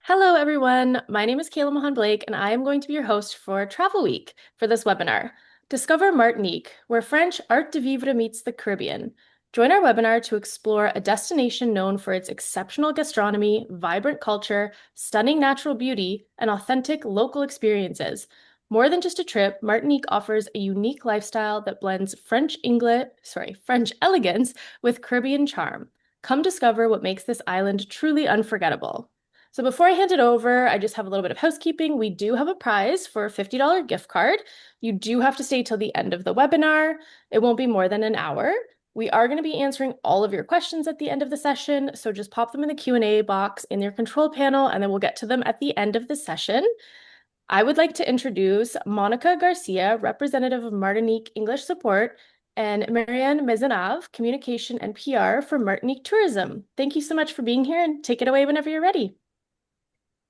Hello, everyone. My name is Kayla Mahan-Blake, and I am going to be your host for Travel Week for this webinar. Discover Martinique, where French art de vivre meets the Caribbean. Join our webinar to explore a destination known for its exceptional gastronomy, vibrant culture, stunning natural beauty, and authentic local experiences. More than just a trip, Martinique offers a unique lifestyle that blends French elegance with Caribbean charm. Come discover what makes this island truly unforgettable. So before I hand it over, I just have a little bit of housekeeping. We do have a prize for a $50 gift card. You do have to stay till the end of the webinar. It won't be more than an hour. We are going to be answering all of your questions at the end of the session, so just pop them in the Q&A box in your control panel, and then we'll get to them at the end of the session. I would like to introduce Monica Garcia, representative of Martinique English Support, and Marianne Maisonneuve, Communication and PR for Martinique Tourism. Thank you so much for being here, and take it away whenever you're ready.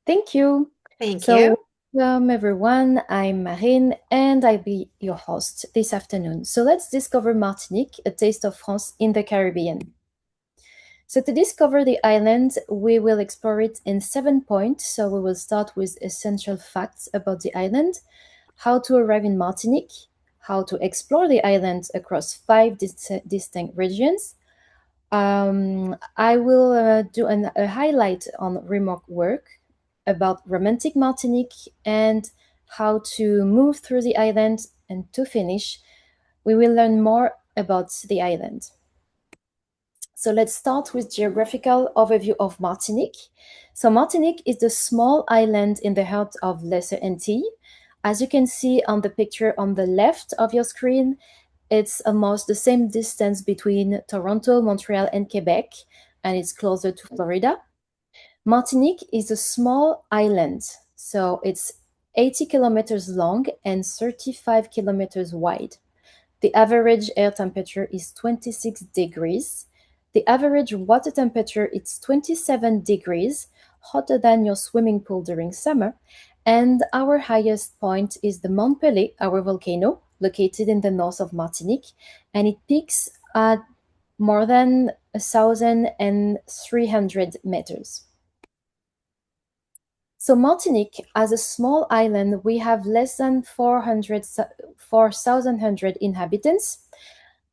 Thank you. Thank you. So, welcome everyone. I'm Marine and I'll be your host this afternoon. So, let's discover Martinique, a taste of France in the Caribbean. So, to discover the island, we will explore it in 7 points. So, we will start with essential facts about the island, how to arrive in Martinique, how to explore the island across five distinct regions. I will do a highlight on remote work about romantic Martinique and how to move through the island. And to finish, we will learn more about the island. So let's start with geographical overview of Martinique. So Martinique is the small island in the heart of Lesser Antilles. As you can see on the picture on the left of your screen, it's almost the same distance between Toronto, Montreal, and Quebec, and it's closer to Florida. Martinique is a small island, so it's 80 kilometers long and 35 kilometers wide. The average air temperature is 26 degrees. The average water temperature is 27 degrees, hotter than your swimming pool during summer. And our highest point is the Mont Pelé, our volcano, located in the north of Martinique, and it peaks at more than 1,300 meters. So Martinique, as a small island, we have less than 4,100 inhabitants.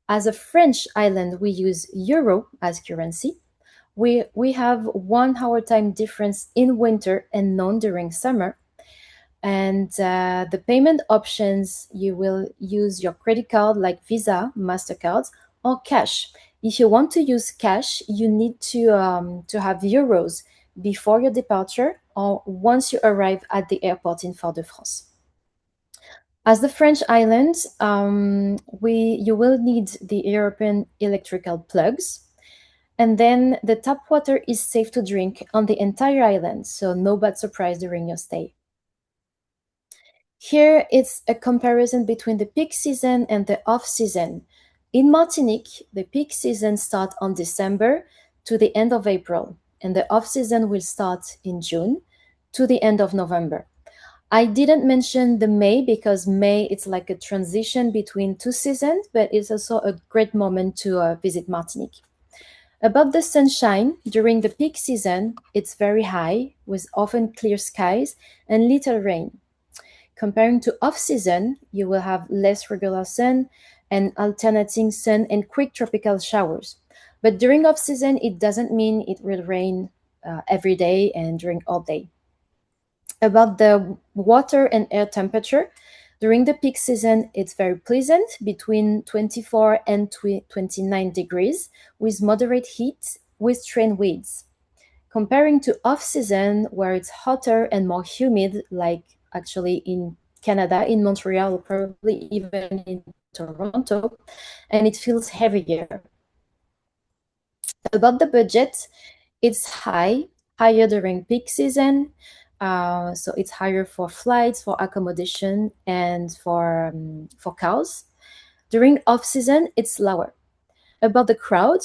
As a French island, we use euro as currency. We have 1 hour time difference in winter and none during summer. And the payment options, you will use your credit card like Visa, MasterCard, or cash. If you want to use cash, you need to have euros before your departure or once you arrive at the airport in Fort-de-France. As the French island, you will need the European electrical plugs. And then the tap water is safe to drink on the entire island, so no bad surprise during your stay. Here it's a comparison between the peak season and the off-season. In Martinique, the peak season starts on December to the end of April, and the off-season will start in June to the end of November. I didn't mention the May because May it's like a transition between two seasons, but it's also a great moment to visit Martinique. About the sunshine, during the peak season, it's very high with often clear skies and little rain. Comparing to off-season, you will have less regular sun and alternating sun and quick tropical showers. But during off-season, it doesn't mean it will rain every day and during all day. About the water and air temperature, during the peak season, it's very pleasant, between 24 and 29 degrees, with moderate heat, with trade winds. Comparing to off-season, where it's hotter and more humid, like actually in Canada, in Montreal, probably even in Toronto, and it feels heavier. About the budget, it's higher during peak season. So it's higher for flights, for accommodation, and for cars. During off-season, it's lower. About the crowd,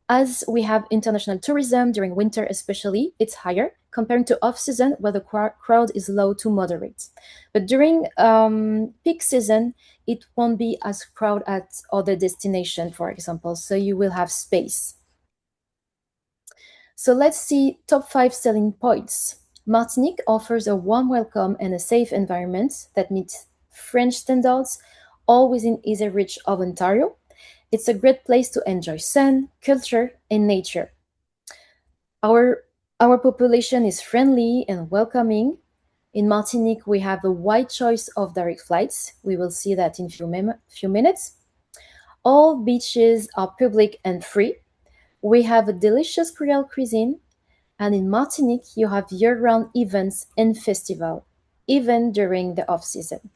as we have international tourism during winter especially, it's higher comparing to off-season where the crowd is low to moderate. But during peak season, it won't be as crowded at other destinations, for example, so you will have space. So let's see top 5 selling points. Martinique offers a warm welcome and a safe environment that meets French standards, all within easy reach of Ontario. It's a great place to enjoy sun, culture, and nature. Our, our population is friendly and welcoming. In Martinique, we have a wide choice of direct flights. We will see that in few minutes. All beaches are public and free. We have a delicious Creole cuisine, and in Martinique, you have year-round events and festival, even during the off-season.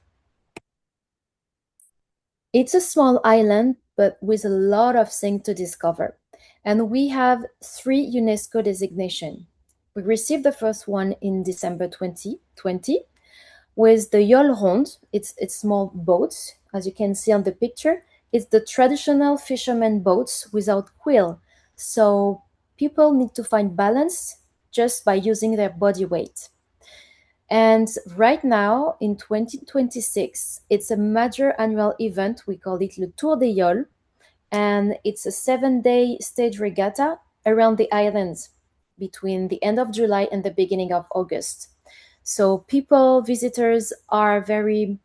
It's a small island, but with a lot of things to discover. And we have three UNESCO designation. We received the first one in December 2020 with the Yole Ronde. It's small boats, as you can see on the picture. It's the traditional fisherman boats without quill. So people need to find balance just by using their body weight. And right now in 2026, it's a major annual event. We call it Le Tour des Yoles, and it's a 7-day stage regatta around the islands between the end of July and the beginning of August. So people, visitors are very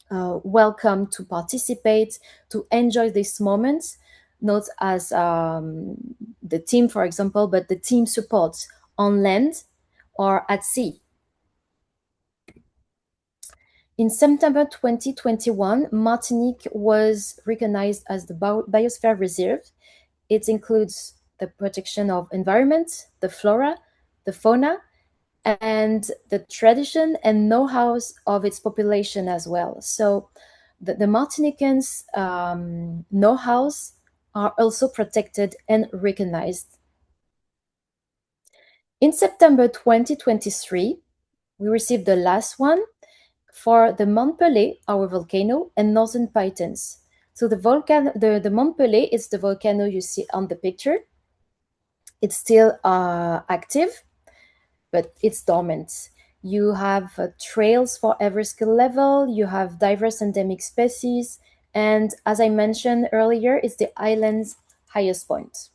welcome to participate, to enjoy this moment, not as the team, for example, but the team supports on land or at sea. In September 2021, Martinique was recognized as the Biosphere Reserve. It includes the protection of environment, the flora, the fauna, and the tradition and know-hows of its population as well. So the Martinicans' know-hows are also protected and recognized. In September 2023, we received the last one for the Mont Pelé, our volcano, and Northern Pythons. So the Mont Pelé is the volcano you see on the picture. It's still active, but it's dormant. You have trails for every skill level, you have diverse endemic species, and as I mentioned earlier, it's the island's highest point.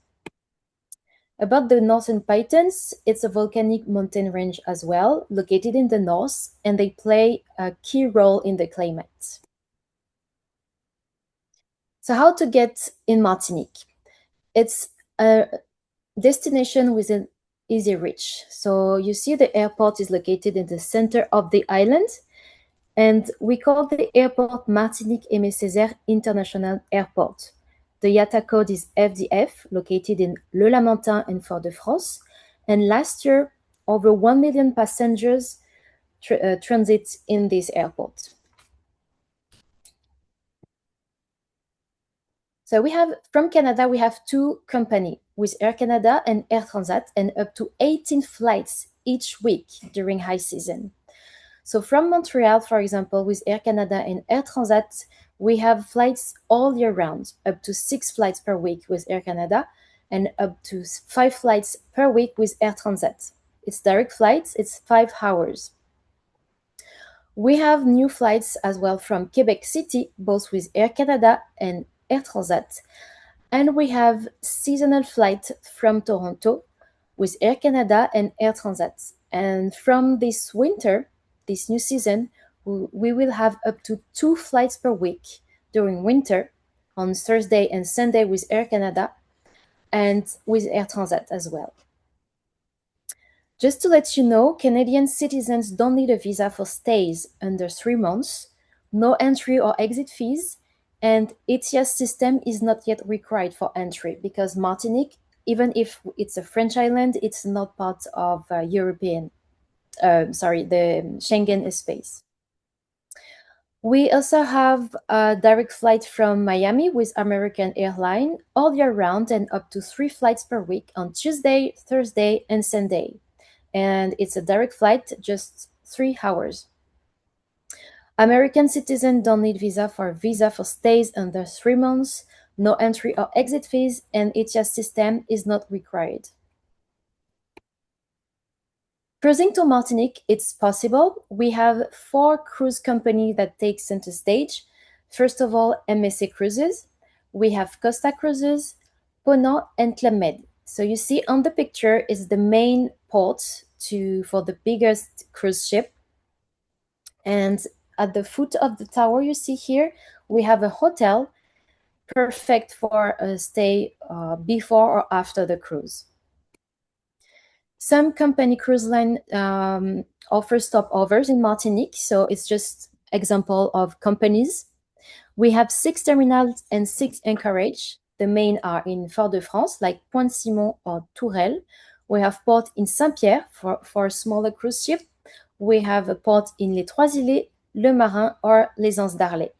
About the Northern Pythons, it's a volcanic mountain range as well, located in the north, and they play a key role in the climate. So how to get in Martinique? It's a destination within easy reach. So you see the airport is located in the center of the island, and we call the airport Martinique Aimé Césaire International Airport. The IATA code is FDF, located in Le Lamentin and Fort-de-France. And last year, over 1 million passengers transit in this airport. So we have, from Canada, we have two companies with Air Canada and Air Transat, and up to 18 flights each week during high season. So from Montreal, for example, with Air Canada and Air Transat, we have flights all year round, up to 6 flights per week with Air Canada and up to 5 flights per week with Air Transat. It's direct flights, it's 5 hours. We have new flights as well from Quebec City, both with Air Canada and Air Transat. And we have seasonal flight from Toronto with Air Canada and Air Transat. And from this winter, this new season, we will have up to 2 flights per week during winter on Thursday and Sunday with Air Canada and with Air Transat as well. Just to let you know, Canadian citizens don't need a visa for stays under 3 months, no entry or exit fees, and ETIAS system is not yet required for entry because Martinique, even if it's a French island, it's not part of the Schengen space. We also have a direct flight from Miami with American Airlines all year round and up to 3 flights per week on Tuesday, Thursday, and Sunday. And it's a direct flight, just 3 hours. American citizens don't need visa for stays under 3 months, no entry or exit fees, and ETIAS system is not required. Cruising to Martinique, it's possible. We have 4 cruise companies that take center stage. First of all, MSC Cruises. We have Costa Cruises, Ponant, and Club Med. So you see on the picture is the main port for the biggest cruise ship. And at the foot of the tower you see here, we have a hotel perfect for a stay before or after the cruise. Some company cruise line offer stopovers in Martinique, so it's just example of companies. We have 6 terminals and 6 anchorage. The main are in Fort-de-France, like Pointe-Simon or Tourelle. We have port in Saint-Pierre for a smaller cruise ship. We have a port in Les Trois-Îlets, Le Marin, or Les Anses d'Arlet.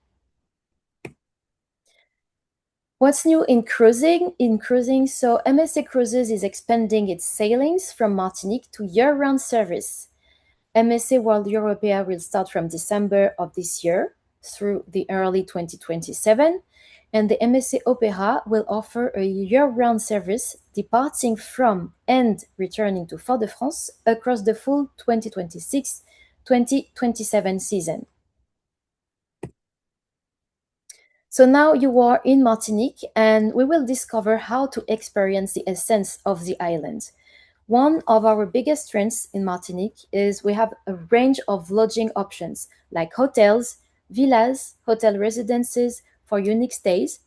What's new in cruising? So MSC Cruises is expanding its sailings from Martinique to year-round service. MSC World Europea will start from December of this year through the early 2027, and the MSC Opera will offer a year-round service departing from and returning to Fort-de-France across the full 2026-2027 season. So now you are in Martinique, and we will discover how to experience the essence of the island. One of our biggest strengths in Martinique is we have a range of lodging options like hotels, villas, hotel residences for unique stays.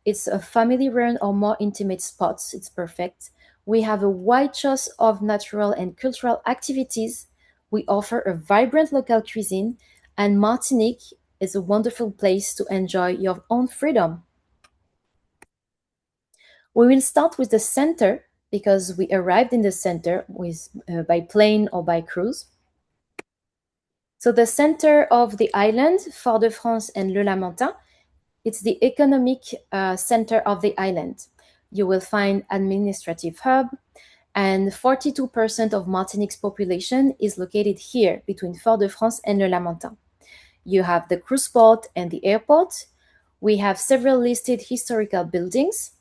It's a family run or more intimate spots. It's perfect. We have a wide choice of natural and cultural activities. We offer a vibrant local cuisine, and Martinique is a wonderful place to enjoy your own freedom. We will start with the center because we arrived in the center by plane or by cruise. So the center of the island, Fort-de-France and Le Lamentin, it's the economic center of the island. You will find administrative hub, and 42% of Martinique's population is located here between Fort-de-France and Le Lamentin. You have the cruise port and the airport. We have several listed historical buildings.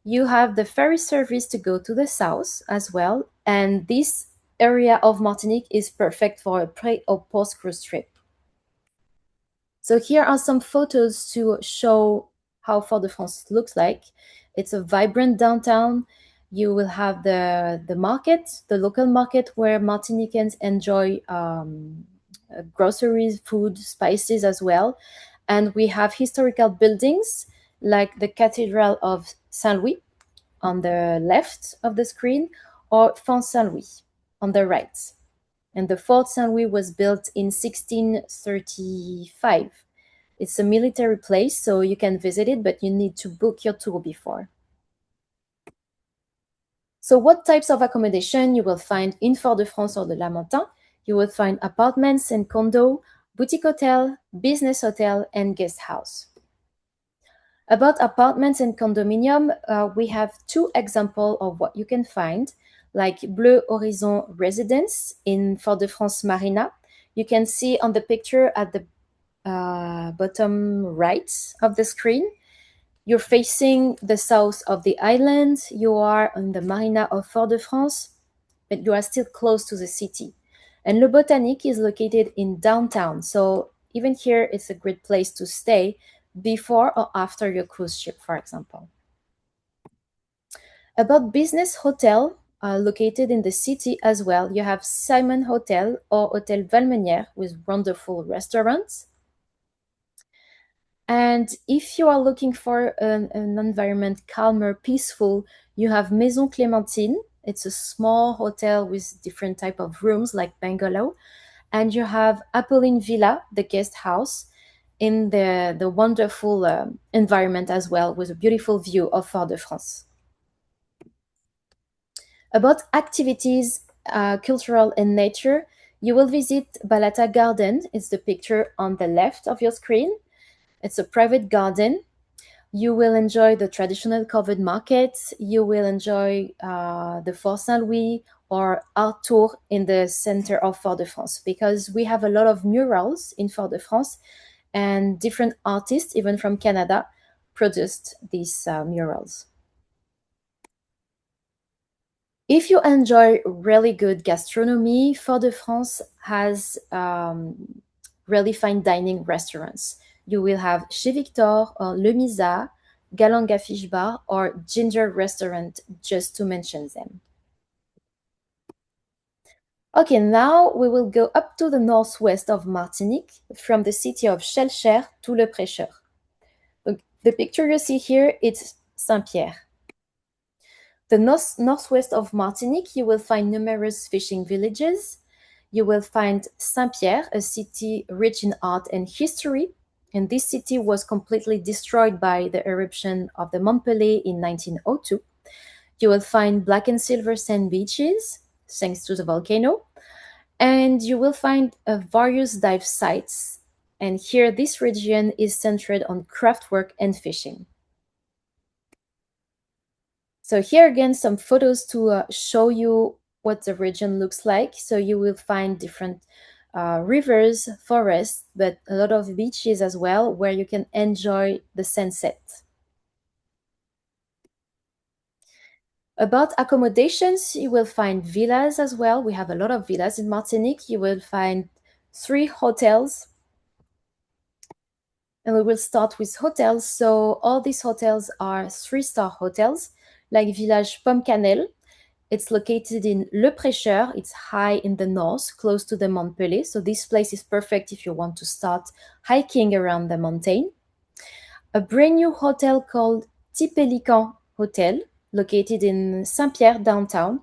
You have the ferry service to go to the south as well, and this area of Martinique is perfect for a pre or post cruise trip. So here are some photos to show how Fort-de-France looks like. It's a vibrant downtown. You will have the market, the local market where Martinicans enjoy groceries, food, spices as well. And we have historical buildings like the Cathedral of Saint-Louis on the left of the screen, or Fort Saint-Louis on the right. And the Fort Saint-Louis was built in 1635. It's a military place, so you can visit it, but you need to book your tour before. So what types of accommodation you will find in Fort-de-France or the Lamentin? You will find apartments and condo, boutique hotel, business hotel, and guest house. About apartments and condominium, we have 2 examples of what you can find, like Bleu Horizon Residence in Fort-de-France Marina. You can see on the picture at the bottom right of the screen. You're facing the south of the island. You are on the Marina of Fort-de-France, but you are still close to the city. And Le Botanique is located in downtown, so even here it's a great place to stay before or after your cruise ship, for example. About business hotel, located in the city as well, you have Simon Hotel or Hotel Valmenière with wonderful restaurants. And if you are looking for an environment calmer, peaceful, you have Maison Clémentine. It's a small hotel with different type of rooms like bungalow. And you have Apolline Villa, the guest house, in the wonderful environment as well, with a beautiful view of Fort-de-France. About activities, cultural and nature, you will visit Balata Garden. It's the picture on the left of your screen. It's a private garden. You will enjoy the traditional covered markets. You will enjoy the Fort Saint-Louis or art tour in the center of Fort-de-France, because we have a lot of murals in Fort-de-France, and different artists, even from Canada, produced these murals. If you enjoy really good gastronomy, Fort-de-France has really fine dining restaurants. You will have Chez Victor or Le Misa, Galanga Fish Bar, or Ginger Restaurant, just to mention them. Okay, now we will go up to the northwest of Martinique from the city of Schellcher to Le Prêcheur. The picture you see here is Saint-Pierre. The northwest of Martinique, you will find numerous fishing villages. You will find Saint-Pierre, a city rich in art and history. And this city was completely destroyed by the eruption of the Mont Pelée in 1902. You will find black and silver sand beaches, thanks to the volcano. And you will find various dive sites. And here, this region is centered on craftwork and fishing. So here again, some photos to show you what the region looks like. So you will find different rivers, forests, but a lot of beaches as well, where you can enjoy the sunset. About accommodations, you will find villas as well. We have a lot of villas in Martinique. You will find 3 hotels. And we will start with hotels. So all these hotels are 3-star hotels, like Village Pomme Cannelle. It's located in Le Prêcheur. It's high in the north, close to the Mont Pelée. So this place is perfect if you want to start hiking around the mountain. A brand new hotel called Tipélican Hotel, located in Saint-Pierre downtown,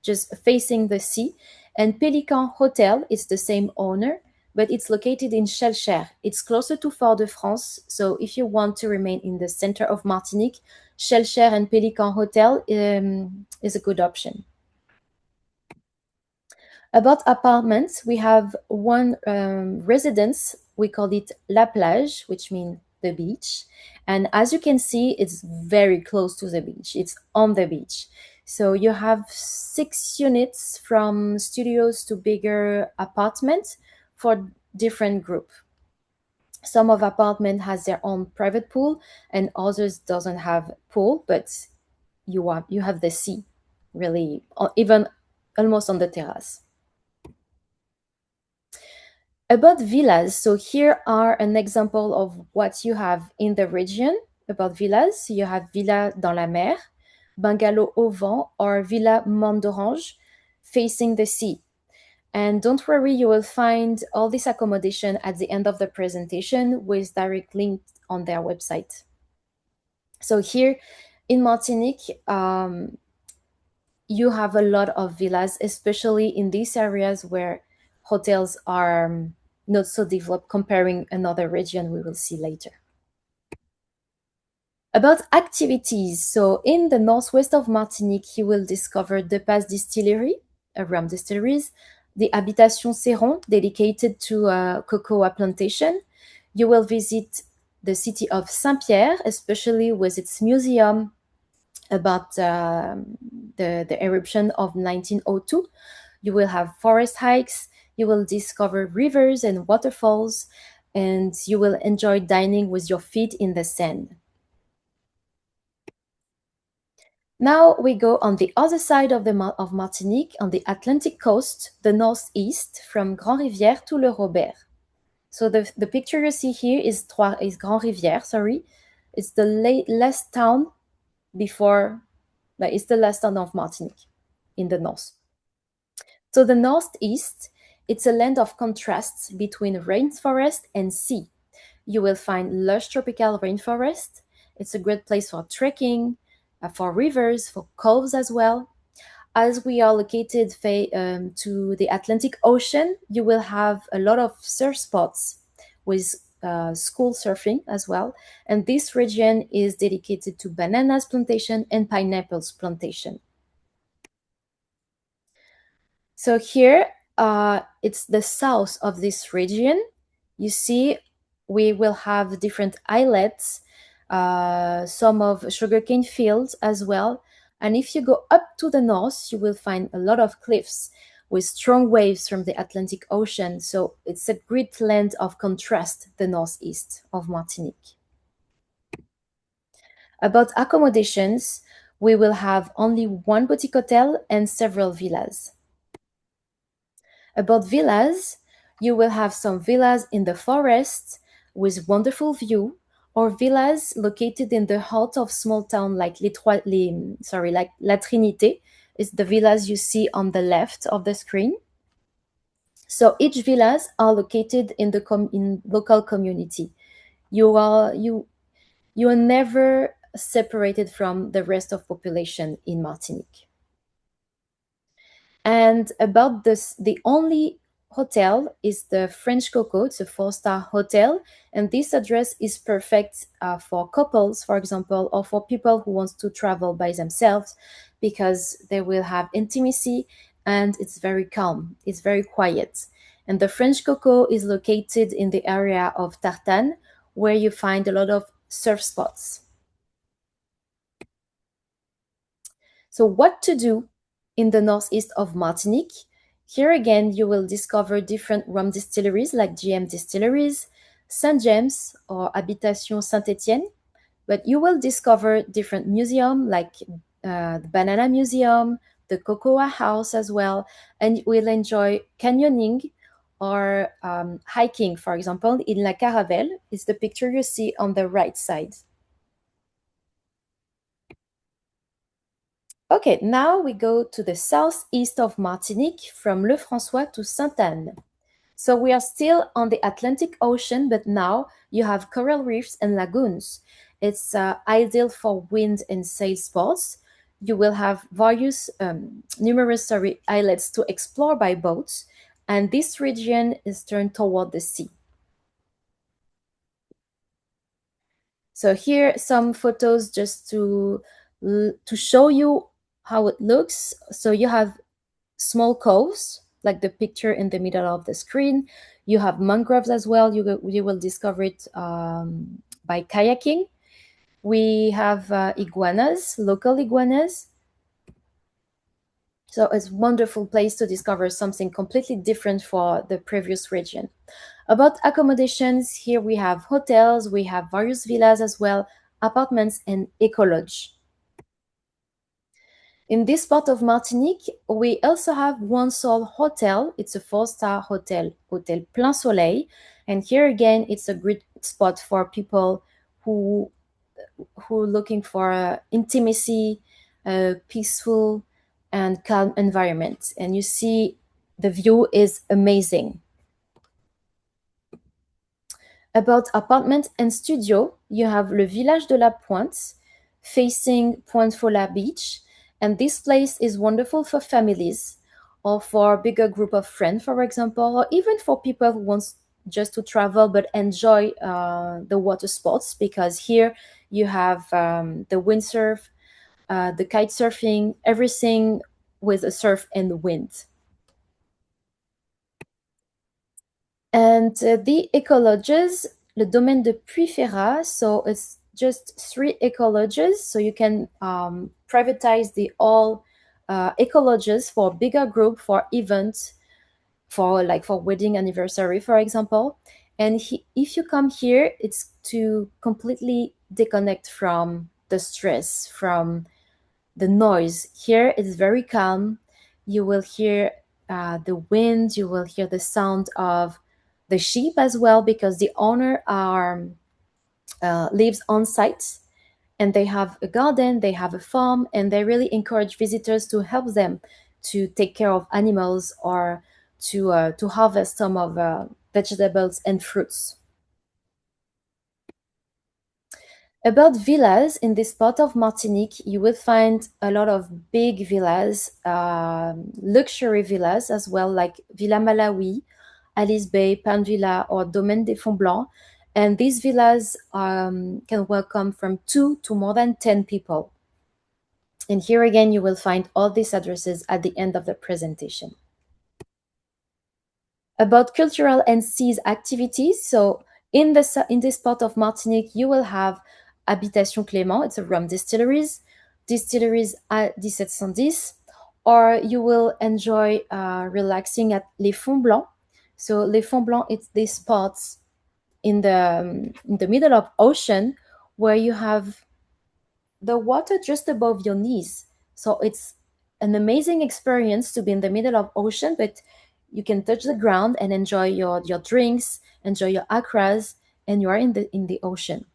just facing the sea. And Pélican Hotel is the same owner, but it's located in Schellcher. It's closer to Fort-de-France, so if you want to remain in the center of Martinique, Schellcher and Pélican Hotel is a good option. About apartments, we have one residence. We call it La Plage, which means the beach. And as you can see, it's very close to the beach. It's on the beach. So you have 6 units from studios to bigger apartments for different group. Some of apartment has their own private pool and others doesn't have pool, but you have the sea, really, even almost on the terrace. About villas, so here are an example of what you have in the region about villas. You have Villa dans la Mer, Bungalow au Vent, or Villa Mont d'Orange, facing the sea. And don't worry, you will find all this accommodation at the end of the presentation with direct link on their website. So here in Martinique, you have a lot of villas, especially in these areas where hotels are not so developed comparing another region we will see later. About activities, so in the northwest of Martinique, you will discover the Pass Distillery, a rum distilleries, the Habitation Céron, dedicated to cocoa plantation. You will visit the city of Saint-Pierre, especially with its museum about the eruption of 1902. You will have forest hikes, you will discover rivers and waterfalls, and you will enjoy dining with your feet in the sand. Now we go on the other side of of Martinique, on the Atlantic coast, the northeast, from Grand Rivière to Le Robert. So the picture you see here is Grand Rivière, sorry. It's the last town before, like, it's the last town of Martinique in the north. So the northeast, it's a land of contrasts between rainforest and sea. You will find lush tropical rainforest. It's a great place for trekking, for rivers, for coves as well. As we are located to the Atlantic Ocean, you will have a lot of surf spots with school surfing as well. And this region is dedicated to bananas plantation and pineapples plantation. So here, it's the south of this region. You see, we will have different islets, some of sugarcane fields as well. And if you go up to the north, you will find a lot of cliffs with strong waves from the Atlantic Ocean. So it's a great land of contrast, the northeast of Martinique. About accommodations, we will have only one boutique hotel and several villas. About villas, you will have some villas in the forest with wonderful view, or villas located in the heart of small town like like La Trinité is the villas you see on the left of the screen. So each villas are located in the in local community. You are you are never separated from the rest of population in Martinique. And about this, the only hotel is the French Coco. It's a four-star hotel, and this address is perfect for couples, for example, or for people who wants to travel by themselves, because they will have intimacy and it's very calm. It's very quiet. And the French Coco is located in the area of Tartane, where you find a lot of surf spots. So, what to do in the northeast of Martinique? Here again, you will discover different rum distilleries like GM Distilleries, Saint James, or Habitation Saint Etienne. But you will discover different museums like the Banana Museum, the Cocoa House as well, and you will enjoy canyoning or hiking, for example, in La Caravelle. Is the picture you see on the right side. Okay, now we go to the southeast of Martinique from Le François to Sainte-Anne. So we are still on the Atlantic Ocean, but now you have coral reefs and lagoons. It's ideal for wind and sail sports. You will have numerous islets to explore by boat, and this region is turned toward the sea. So here some photos just to show you how it looks. So you have small coves, like the picture in the middle of the screen. You have mangroves as well. You will discover it by kayaking. We have iguanas, local iguanas. So it's a wonderful place to discover something completely different for the previous region. About accommodations, here we have hotels, we have various villas as well, apartments, and eco lodge. In this part of Martinique, we also have one sole hotel. It's a four-star hotel, Hotel Plein Soleil. And here again, it's a great spot for people who who are looking for intimacy, peaceful, and calm environment. And you see, the view is amazing. About apartment and studio, you have Le Village de la Pointe, facing Pointe Fola Beach. And this place is wonderful for families or for a bigger group of friends, for example, or even for people who want just to travel but enjoy the water sports, because here you have the windsurf, the kite surfing, everything with a surf and the wind. And the ecologies, le domaine de Puy-Ferrat, so it's just three ecologies, so you can privatize the all ecologies for bigger group, for events, for like for wedding anniversary, for example. And if you come here, it's to completely disconnect from the stress, from the noise. Here it's very calm. You will hear the wind, you will hear the sound of the sheep as well, because the owner lives on site, and they have a garden, they have a farm, and they really encourage visitors to help them to take care of animals or to harvest some of vegetables and fruits. About villas, in this part of Martinique, you will find a lot of big villas, luxury villas as well, like Villa Malawi, Alice Bay, Pan Villa, or Domaine des Fonds Blancs. And these villas can welcome from 2 to more than 10 people. And here again, you will find all these addresses at the end of the presentation. About cultural and seas activities, so in this part of Martinique, you will have Habitation Clément, it's a rum distilleries at 1710, or you will enjoy relaxing at Les Fonds Blancs. So Les Fonds Blancs, it's this spot in the middle of ocean where you have the water just above your knees. So it's an amazing experience to be in the middle of ocean, but you can touch the ground and enjoy your drinks, enjoy your acras, and you are in the ocean.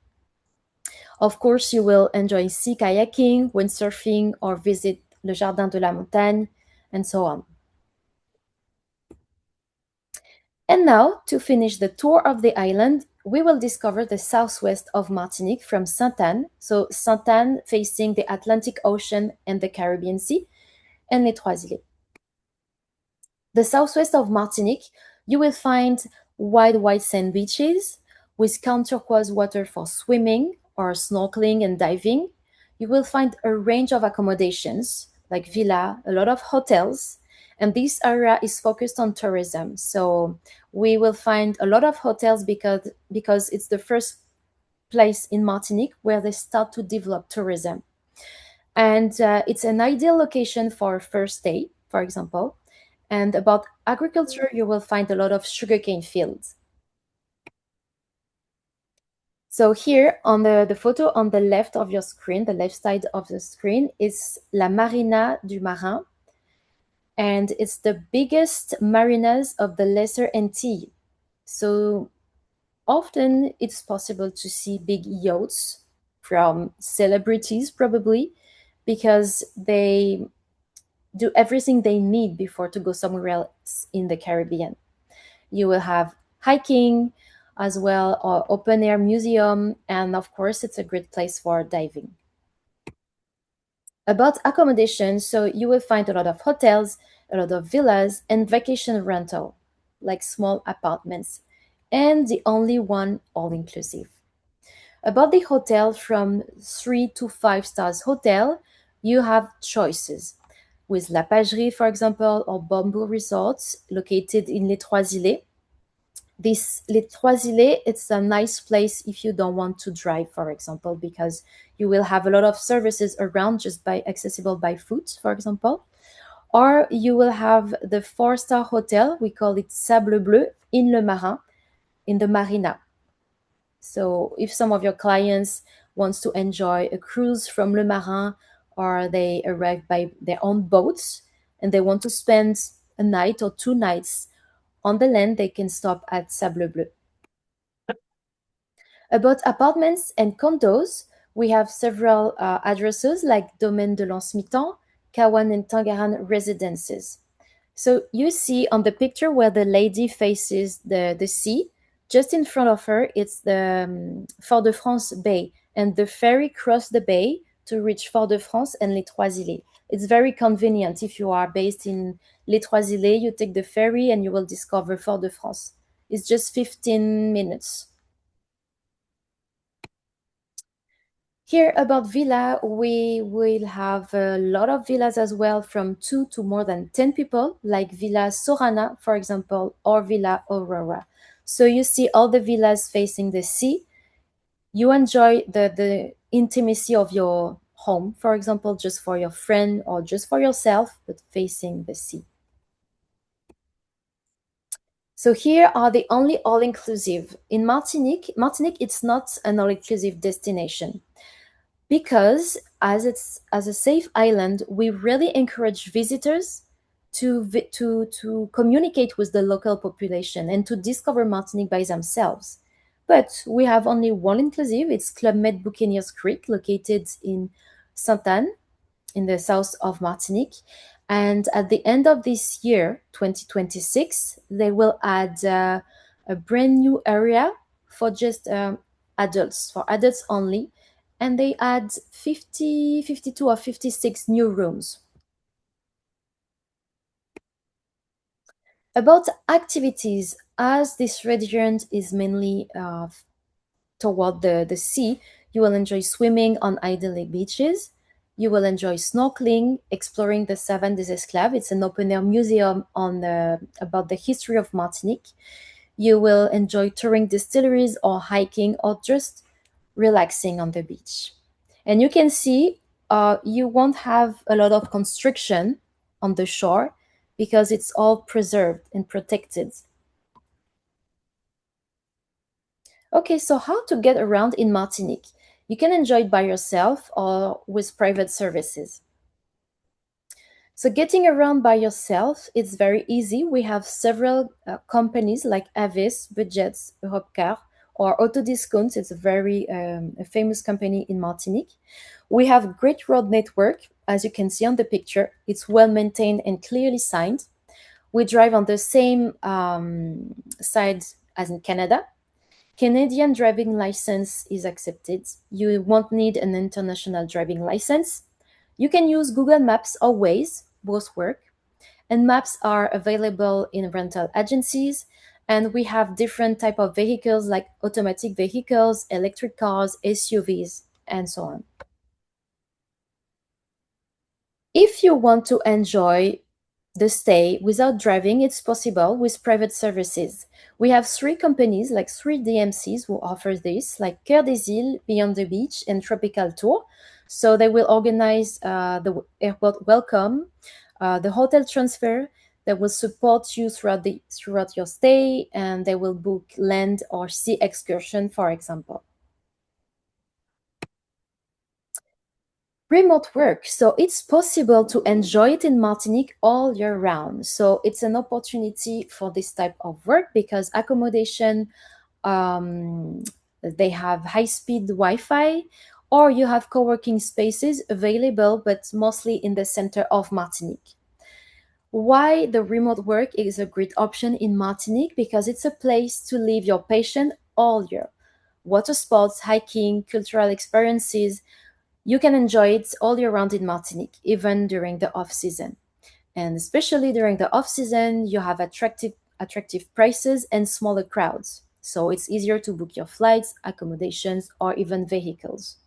Of course, you will enjoy sea kayaking, windsurfing, or visit Le Jardin de la Montagne, and so on. And now, to finish the tour of the island, we will discover the southwest of Martinique from Sainte-Anne. So, Sainte-Anne facing the Atlantic Ocean and the Caribbean Sea, and Les Trois-Îlets. The southwest of Martinique, you will find wide white sand beaches with calm turquoise water for swimming or snorkeling and diving. You will find a range of accommodations like villa, a lot of hotels, and this area is focused on tourism. So we will find a lot of hotels because it's the first place in Martinique where they start to develop tourism. And it's an ideal location for a first day, for example. And about agriculture, you will find a lot of sugarcane fields. So here on the photo on the left of your screen, the left side of the screen, is La Marina du Marin. And it's the biggest marinas of the Lesser Antilles. So often it's possible to see big yachts from celebrities, probably, because they do everything they need before to go somewhere else in the Caribbean. You will have hiking as well, or open air museum, and of course, it's a great place for diving. About accommodation, so you will find a lot of hotels, a lot of villas, and vacation rental, like small apartments, and the only one all inclusive. About the hotel, from 3 to 5 stars hotel, you have choices with La Pagerie, for example, or Bamboo Resorts located in Les Trois-Îlets. This Les Trois-Îlets, it's a nice place if you don't want to drive, for example, because you will have a lot of services around just by accessible by foot, for example. Or you will have the 4 star hotel, we call it Sable Bleu in Le Marin, in the marina. So if some of your clients wants to enjoy a cruise from Le Marin, or they arrive by their own boats and they want to spend a night or 2 nights on the land, they can stop at Sable Bleu. About apartments and condos, we have several addresses like Domaine de l'Ansmitan, Kawan and Tangaran residences. So you see on the picture where the lady faces the sea, just in front of her, it's the Fort-de-France Bay, and the ferry crossed the bay to reach Fort-de-France and Les Trois-Îlets. It's very convenient. If you are based in Les Trois-Îlets, you take the ferry and you will discover Fort-de-France. It's just 15 minutes. Here about villa, we will have a lot of villas as well, from 2 to more than 10 people, like Villa Sorana, for example, or Villa Aurora. So you see all the villas facing the sea. You enjoy the intimacy of your home, for example, just for your friend or just for yourself, but facing the sea. So here are the only all-inclusive. In Martinique, it's not an all-inclusive destination, because as a safe island, we really encourage visitors to communicate with the local population and to discover Martinique by themselves. But we have only one inclusive. It's Club Med Buccaneers Creek, located in Sainte-Anne, in the south of Martinique. And at the end of this year, 2026, they will add a brand new area for just adults, for adults only. And they add 50, 52, or 56 new rooms. About activities, as this region is mainly toward the sea, you will enjoy swimming on idyllic beaches. You will enjoy snorkeling, exploring the Savane des Esclaves. It's an open-air museum about the history of Martinique. You will enjoy touring distilleries or hiking or just relaxing on the beach. And you can see you won't have a lot of construction on the shore because it's all preserved and protected. Okay, so how to get around in Martinique? You can enjoy it by yourself or with private services. So getting around by yourself, it's very easy. We have several companies like Avis, Budgets, Europcar, or Autodiscount. It's a very a famous company in Martinique. We have great road network, as you can see on the picture. It's well maintained and clearly signed. We drive on the same side as in Canada. Canadian driving license is accepted. You won't need an international driving license. You can use Google Maps or Waze, both work. And maps are available in rental agencies. And we have different type of vehicles like automatic vehicles, electric cars, SUVs, and so on. If you want to enjoy the stay without driving, it's possible with private services. We have three companies, like three DMCs, who offer this, like Cœur des Îles, Beyond the Beach, and Tropical Tour. So they will organize the airport welcome, the hotel transfer. They will support you throughout your stay, and they will book land or sea excursion, for example. Remote work. So it's possible to enjoy it in Martinique all year round. So it's an opportunity for this type of work because accommodation, um, they have high speed Wi Fi, or you have co working spaces available, but mostly in the center of Martinique. Why the remote work is a great option in Martinique? Because it's a place to live your passion all year. Water sports, hiking, cultural experiences, you can enjoy it all year round in Martinique, even during the off season. And especially during the off season, you have attractive prices and smaller crowds. So it's easier to book your flights, accommodations, or even vehicles.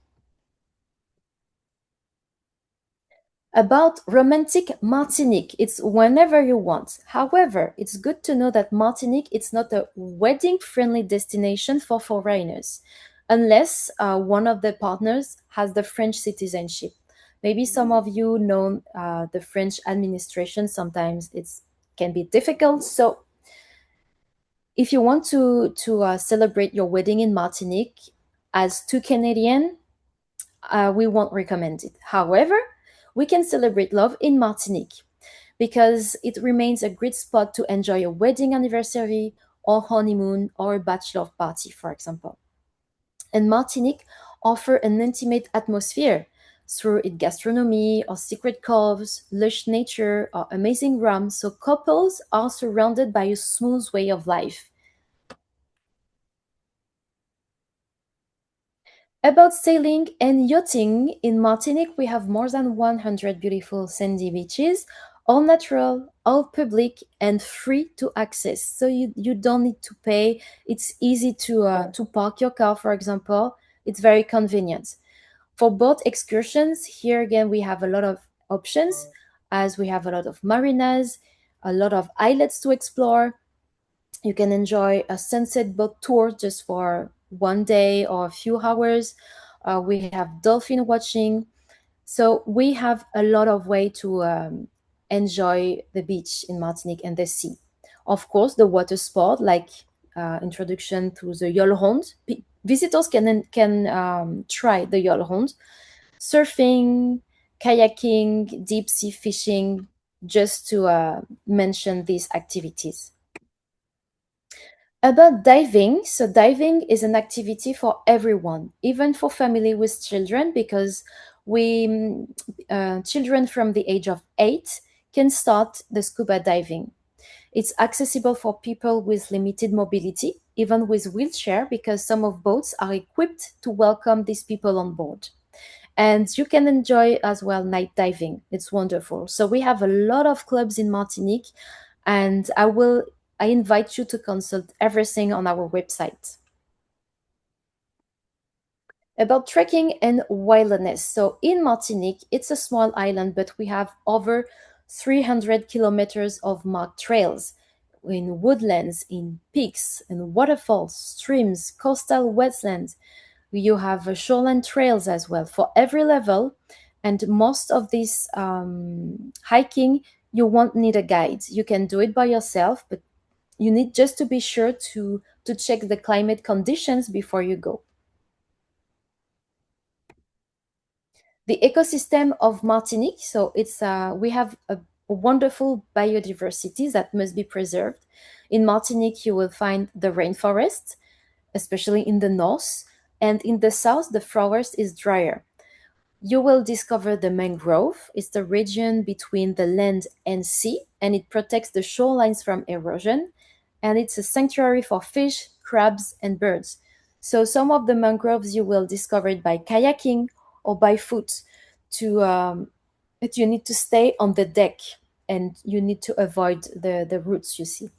About romantic Martinique, it's whenever you want. However, it's good to know that Martinique it's not a wedding-friendly destination for foreigners, unless one of the partners has the French citizenship. Maybe some of you know the French administration. Sometimes it's can be difficult. So, if you want to celebrate your wedding in Martinique as two Canadian, we won't recommend it. However, we can celebrate love in Martinique because it remains a great spot to enjoy a wedding anniversary or honeymoon or a bachelor party, for example. And Martinique offer an intimate atmosphere through its gastronomy or secret coves, lush nature, or amazing rum, so couples are surrounded by a smooth way of life. About sailing and yachting, in Martinique, we have more than 100 beautiful sandy beaches, all natural, all public, and free to access. So you don't need to pay. It's easy to park your car, for example. It's very convenient. For boat excursions, here again, we have a lot of options as we have a lot of marinas, a lot of islets to explore. You can enjoy a sunset boat tour just for one day or a few hours. We have dolphin watching. So we have a lot of way to enjoy the beach in Martinique and the sea. Of course, the water sport like introduction to the yacht ronde. Visitors can try the yacht ronde, surfing, kayaking, deep sea fishing, just to mention these activities. About diving, so diving is an activity for everyone, even for family with children, because children from the age of 8 can start the scuba diving. It's accessible for people with limited mobility, even with wheelchair, because some of boats are equipped to welcome these people on board. And you can enjoy as well night diving. It's wonderful. So we have a lot of clubs in Martinique, and I invite you to consult everything on our website. About trekking and wilderness. So in Martinique, it's a small island, but we have over 300 kilometers of marked trails in woodlands, in peaks, and waterfalls, streams, coastal wetlands. You have shoreline trails as well for every level. And most of this hiking, you won't need a guide. You can do it by yourself, but you need just to be sure to check the climate conditions before you go. The ecosystem of Martinique, so it's we have a wonderful biodiversity that must be preserved. In Martinique, you will find the rainforest, especially in the north, and in the south, the forest is drier. You will discover the mangrove. It's the region between the land and sea, and it protects the shorelines from erosion. And it's a sanctuary for fish, crabs, and birds. So some of the mangroves you will discover it by kayaking or by foot. To but you need to stay on the deck, and you need to avoid the roots you see.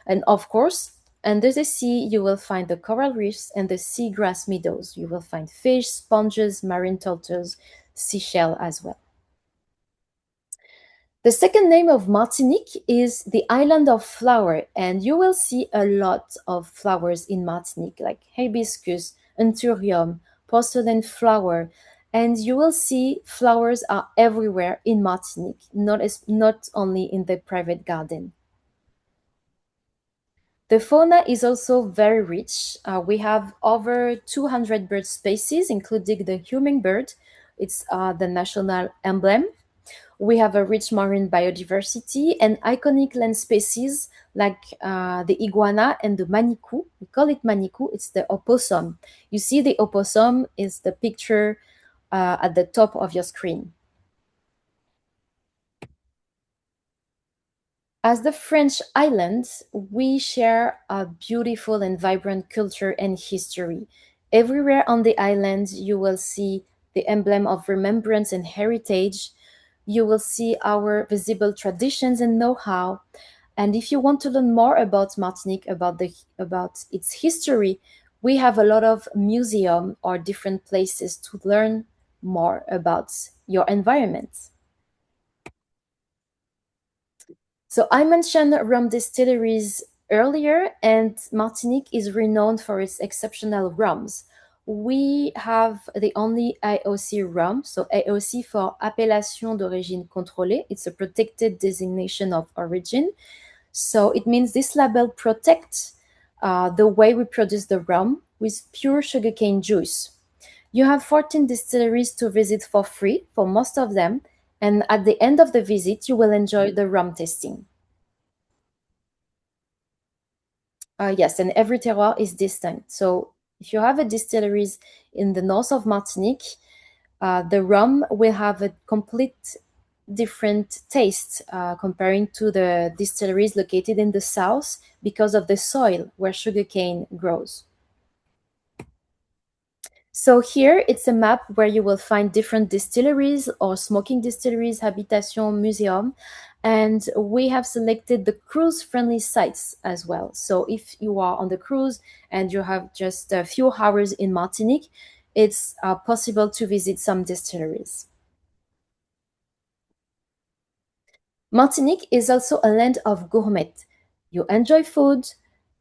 And of course, under the sea, you will find the coral reefs and the seagrass meadows. You will find fish, sponges, marine turtles, seashell as well. The second name of Martinique is the island of flower, and you will see a lot of flowers in Martinique, like hibiscus, anthurium, porcelain flower, and you will see flowers are everywhere in Martinique, not only in the private garden. The fauna is also very rich. We have over 200 bird species, including the hummingbird. It's the national emblem. We have a rich marine biodiversity and iconic land species like the iguana and the manikou. We call it manikou. It's the opossum. You see, the opossum is the picture at the top of your screen. As the French islands, we share a beautiful and vibrant culture and history. Everywhere on the island, you will see the emblem of remembrance and heritage. You will see our visible traditions and know-how. And if you want to learn more about Martinique, about its history, we have a lot of museum or different places to learn more about your environment. So I mentioned rum distilleries earlier, and Martinique is renowned for its exceptional rums. We have the only AOC rum, so AOC for Appellation d'origine contrôlée. It's a protected designation of origin. So it means this label protects the way we produce the rum with pure sugarcane juice. You have 14 distilleries to visit for free for most of them, and at the end of the visit, you will enjoy the rum tasting. Yes, and every terroir is distinct. So if you have a distilleries in the north of Martinique, the rum will have a complete different taste comparing to the distilleries located in the south because of the soil where sugarcane grows. So here it's a map where you will find different distilleries or smoking distilleries, habitation, museum, and we have selected the cruise-friendly sites as well. So if you are on the cruise and you have just a few hours in Martinique, it's possible to visit some distilleries. Martinique is also a land of gourmet. You enjoy food.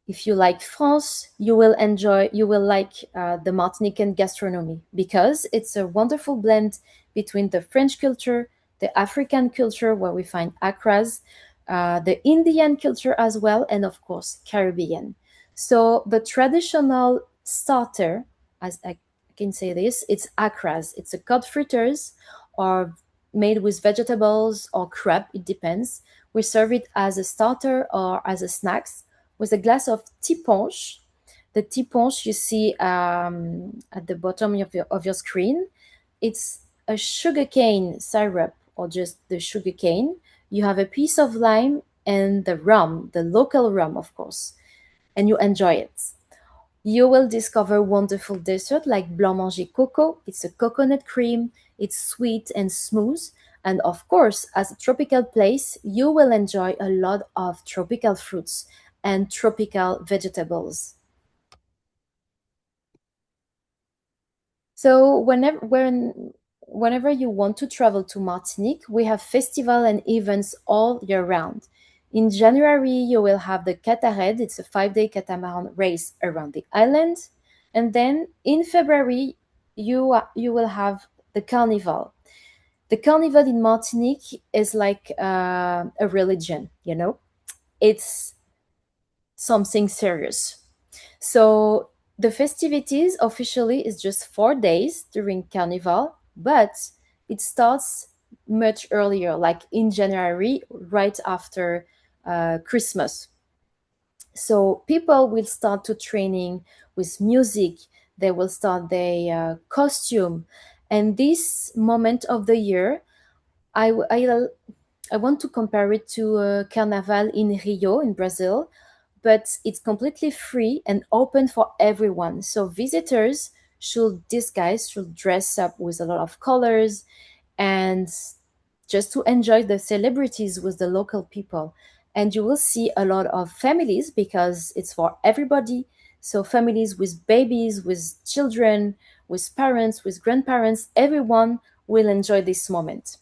If you like France, you will like the Martinican gastronomy because it's a wonderful blend between the French culture, the African culture where we find acras, the Indian culture as well, and of course Caribbean. So the traditional starter, as I can say this, it's acras. It's a cod fritters or made with vegetables or crab, it depends. We serve it as a starter or as a snacks with a glass of tiponche. The tiponche you see at the bottom of your screen, it's a sugarcane syrup or just the sugarcane. You have a piece of lime and the rum, the local rum, of course, and you enjoy it. You will discover wonderful dessert like blanc manger coco. It's a coconut cream. It's sweet and smooth. And of course, as a tropical place, you will enjoy a lot of tropical fruits and tropical vegetables. So whenever you want to travel to Martinique, we have festival and events all year round. In January, you will have the Catared. It's a 5-day catamaran race around the island. And then in February, you will have the Carnival. The Carnival in Martinique is like a religion, you know? It's something serious. So the festivities officially is just 4 days during Carnival, but it starts much earlier, like in January, right after Christmas. So people will start to training with music. They will start their costume, And this moment of the year, I, I, I want to compare it to Carnaval in Rio in Brazil, but it's completely free and open for everyone. So visitors should dress up with a lot of colors and just to enjoy the celebrities with the local people. And you will see a lot of families because it's for everybody. So families with babies, with children, with parents, with grandparents, everyone will enjoy this moment.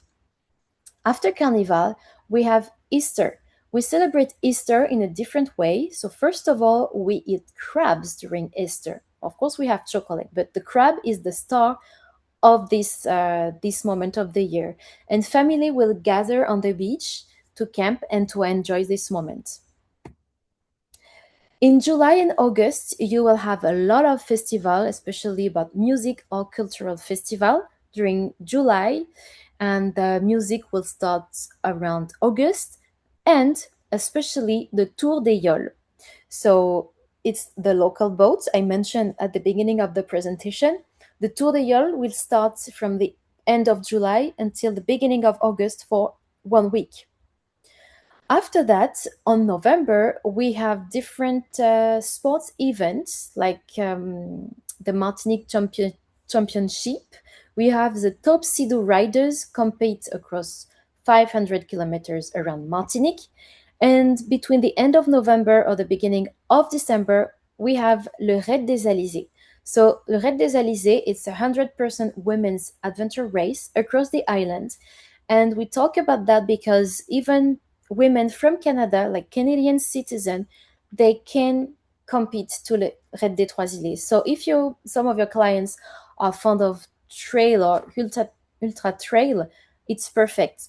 After Carnival, we have Easter. We celebrate Easter in a different way. So, first of all, we eat crabs during Easter. Of course, we have chocolate, but the crab is the star of this moment of the year. And family will gather on the beach to camp and to enjoy this moment. In July and August, you will have a lot of festival, especially about music or cultural festival during July, and the music will start around August, and especially the Tour des Yoles. So it's the local boats I mentioned at the beginning of the presentation. The Tour des Yoles will start from the end of July until the beginning of August for 1 week. After that, on November, we have different sports events like the Championship. We have the top Sea-Doo riders compete across 500 kilometers around Martinique. And between the end of November or the beginning of December, we have Le Raid des Alizés. So, Le Raid des Alizés, it's a 100% women's adventure race across the island. And we talk about that because even women from Canada, like Canadian citizens, they can compete to the Red des Trois Îles. So if you some of your clients are fond of trail or ultra trail, it's perfect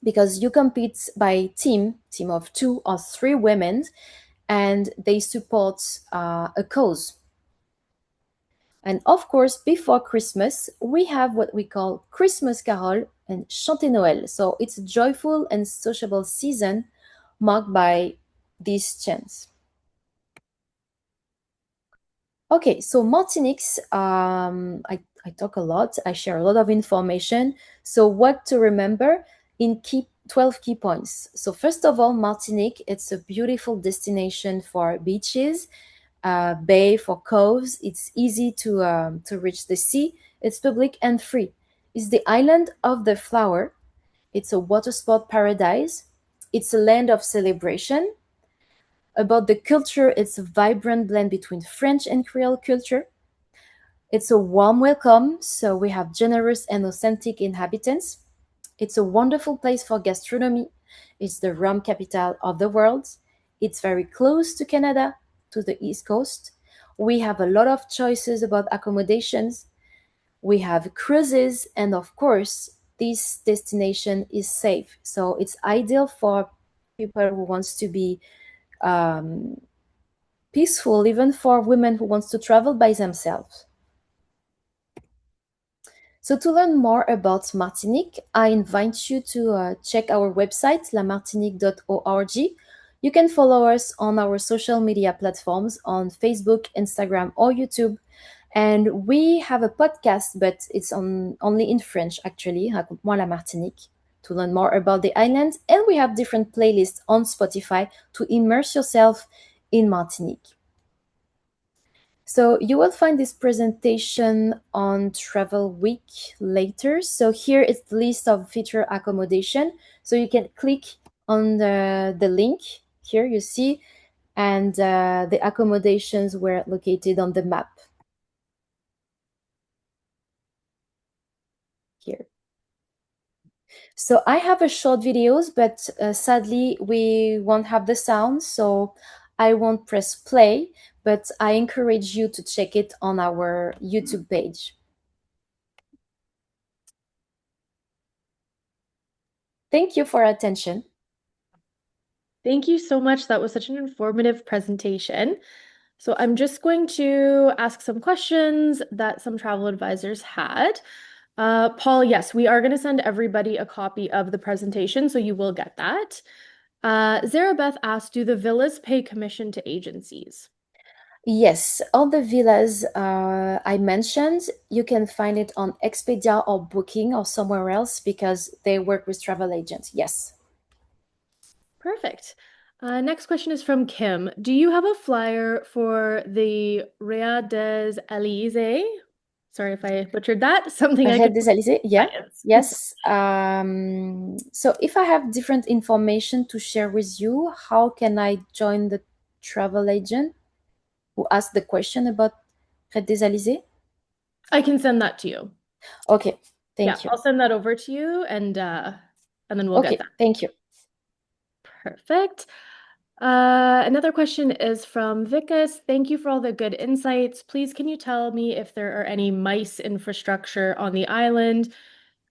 because you compete by team of 2 or 3 women, and they support a cause. And of course, before Christmas, we have what we call Christmas Carol and Chanter Noël. So it's a joyful and sociable season marked by these chants. Okay, so Martinique's, I talk a lot, I share a lot of information. So, what to remember in 12 key points. So, first of all, Martinique, it's a beautiful destination for beaches, bay for coves. It's easy to reach the sea. It's public and free. It's the island of the flower. It's a water sport paradise. It's a land of celebration. About the culture, it's a vibrant blend between French and Creole culture. It's a warm welcome, so we have generous and authentic inhabitants. It's a wonderful place for gastronomy. It's the rum capital of the world. It's very close to Canada, to the East Coast. We have a lot of choices about accommodations. We have cruises, and of course, this destination is safe. So it's ideal for people who wants to be um, peaceful, even for women who wants to travel by themselves. So to learn more about Martinique, I invite you to check our website, lamartinique.org. You can follow us on our social media platforms on Facebook, Instagram, or YouTube. And we have a podcast, but it's only in French, actually, Raconte-moi la Martinique, to learn more about the island. And we have different playlists on Spotify to immerse yourself in Martinique. So you will find this presentation on Travelweek later. So here is the list of feature accommodation. So you can click on the link here you see, and the accommodations were located on the map here. So I have a short videos, but sadly we won't have the sound, so I won't press play, but I encourage you to check it on our YouTube page. Thank you for attention. Thank you so much. That was such an informative presentation. So I'm just going to ask some questions that some travel advisors had. Paul, yes, we are going to send everybody a copy of the presentation, so you will get that. Zarabeth asked, do the villas pay commission to agencies? Yes, all the villas I mentioned, you can find it on Expedia or Booking or somewhere else because they work with travel agents. Yes. Perfect. Next question is from Kim. Do you have a flyer for the Ria des Élysées? Sorry if I butchered that. Something I Red could des Alizés, yeah. science. Yes. So if I have different information to share with you, how can I join the travel agent who asked the question about Red des Alizés? I can send that to you. Okay, Yeah, thank you. I'll send that over to you and then we'll get Okay, that. thank you. Perfect. Another question is from Vikas. Thank you for all the good insights. Please, can you tell me if there are any MICE infrastructure on the island?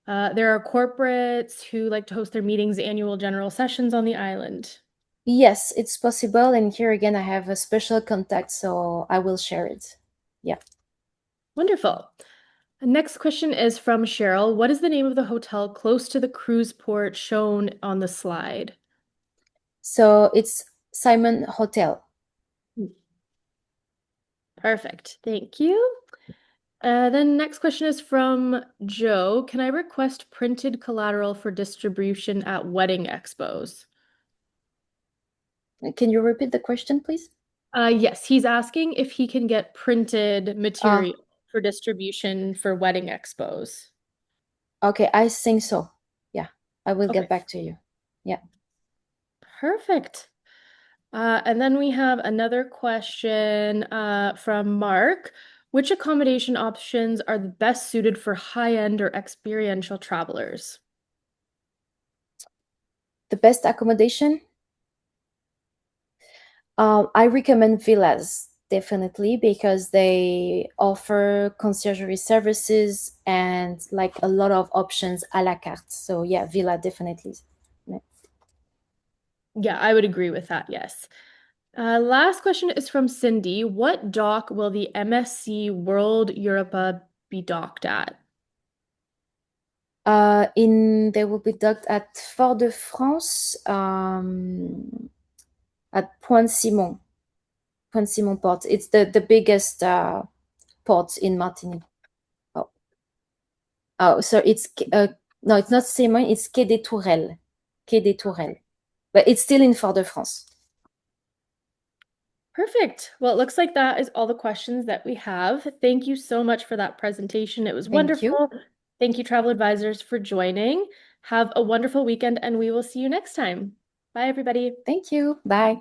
There are corporates who like to host their meetings, annual general sessions on the island. Yes, it's possible. And here again, I have a special contact, so I will share it. Yeah. Wonderful. The next question is from Cheryl. What is the name of the hotel close to the cruise port shown on the slide? So it's Simon Hotel. Perfect. Thank you. Then next question is from Joe. Can I request printed collateral for distribution at wedding expos? Can you repeat the question, please? Yes, he's asking if he can get printed Ah, material for distribution for wedding expos. okay, I think so. Yeah, I will get Okay, back to you. Yeah. perfect. And then we have another question from Mark. Which accommodation options are the best suited for high-end or experiential travelers? The best accommodation? I recommend villas definitely because they offer conciergerie services and like a lot of options à la carte. So yeah, villa definitely. Yeah. Yeah, I would agree with that, yes. Last question is from Cindy. What dock will the MSC World Europa be docked at? In they will be docked at Fort-de-France, at Point-Simon, Point-Simon port. It's the biggest port in Martinique. Oh, oh, so no, it's not Simon. It's Quai des Tourelles, Quai des Tourelles, but it's still in Fort-de-France. Perfect. Well, it looks like that is all the questions that we have. Thank you so much for that presentation. It was Thank you. wonderful. Thank you, travel advisors, for joining. Have a wonderful weekend, and we will see you next time. Bye, everybody. Thank you. Bye.